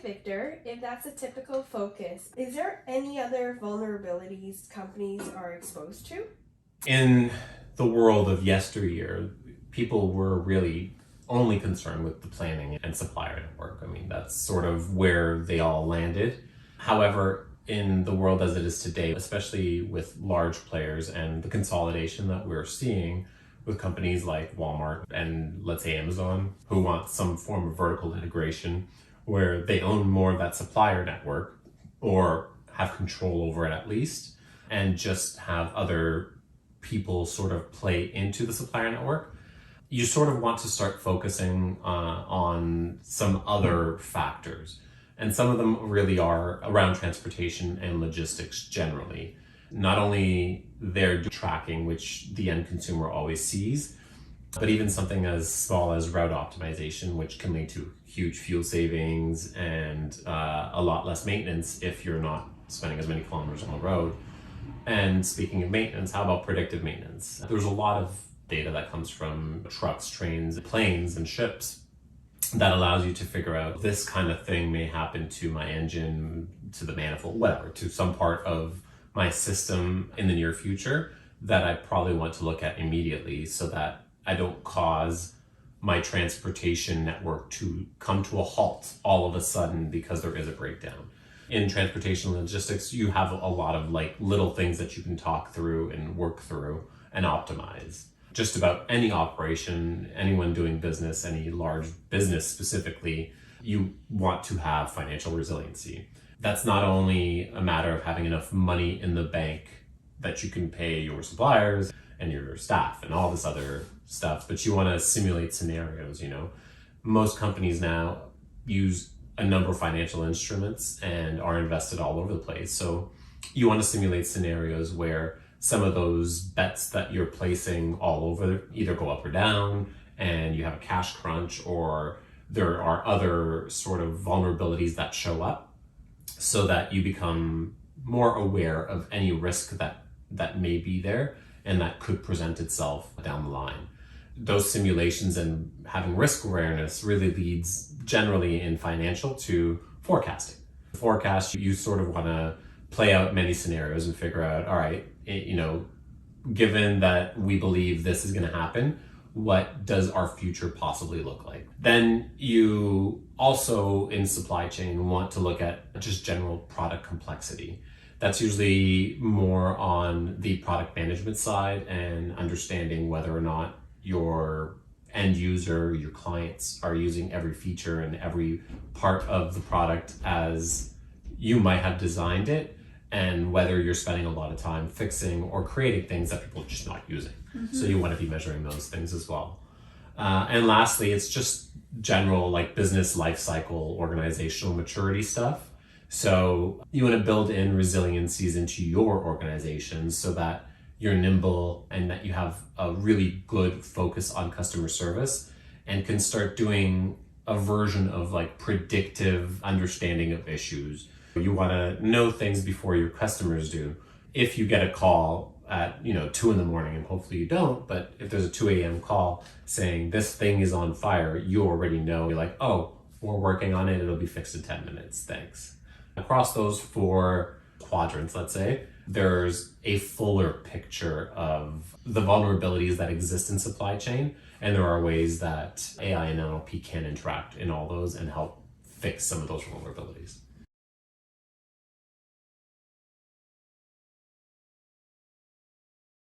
Victor, if that's a typical focus, is there any other vulnerabilities companies are exposed to? In the world of yesteryear, people were really only concerned with the planning and supplier network. I mean, that's sort of where they all landed. However, in the world as it is today, especially with large players and the consolidation that we're seeing with companies like Walmart and let's say Amazon, who want some form of vertical integration where they own more of that supplier network or have control over it at least, and just have other people sort of play into the supplier network, you sort of want to start focusing on some other factors. And some of them really are around transportation and logistics generally. Not only their tracking, which the end consumer always sees, but even something as small as route optimization, which can lead to huge fuel savings and a lot less maintenance if you're not spending as many kilometers on the road. And speaking of maintenance, how about predictive maintenance? There's a lot of data that comes from trucks, trains, planes, and ships that allows you to figure out this kind of thing may happen to my engine, to the manifold, whatever, to some part of my system in the near future that I probably want to look at immediately so that I don't cause my transportation network to come to a halt all of a sudden because there is a breakdown. In transportation logistics, you have a lot of like little things that you can talk through and work through and optimize. Just about any operation, anyone doing business, any large business specifically, you want to have financial resiliency. That's not only a matter of having enough money in the bank that you can pay your suppliers and your staff and all this other stuff, but you want to simulate scenarios. Most companies now use a number of financial instruments and are invested all over the place. So you want to simulate scenarios where some of those bets that you're placing all over either go up or down and you have a cash crunch, or there are other sort of vulnerabilities that show up so that you become more aware of any risk that may be there and that could present itself down the line. Those simulations and having risk awareness really leads generally in financial to forecasting. Forecast, you sort of want to play out many scenarios and figure out, all right, given that we believe this is going to happen, what does our future possibly look like? Then you also in supply chain want to look at just general product complexity. That's usually more on the product management side and understanding whether or not your end user, your clients are using every feature and every part of the product as you might have designed it, and whether you're spending a lot of time fixing or creating things that people are just not using. Mm-hmm. So you want to be measuring those things as well. And lastly, it's just general like business life cycle, organizational maturity stuff. So you want to build in resiliencies into your organization so that you're nimble and that you have a really good focus on customer service and can start doing a version of like predictive understanding of issues. You want to know things before your customers do. If you get a call at 2 a.m, and hopefully you don't, but if there's a 2 a.m. call saying this thing is on fire, you already know. You're like, oh, we're working on it. It'll be fixed in 10 minutes. Thanks. Across those 4 quadrants, let's say, there's a fuller picture of the vulnerabilities that exist in supply chain. And there are ways that AI and NLP can interact in all those and help fix some of those vulnerabilities.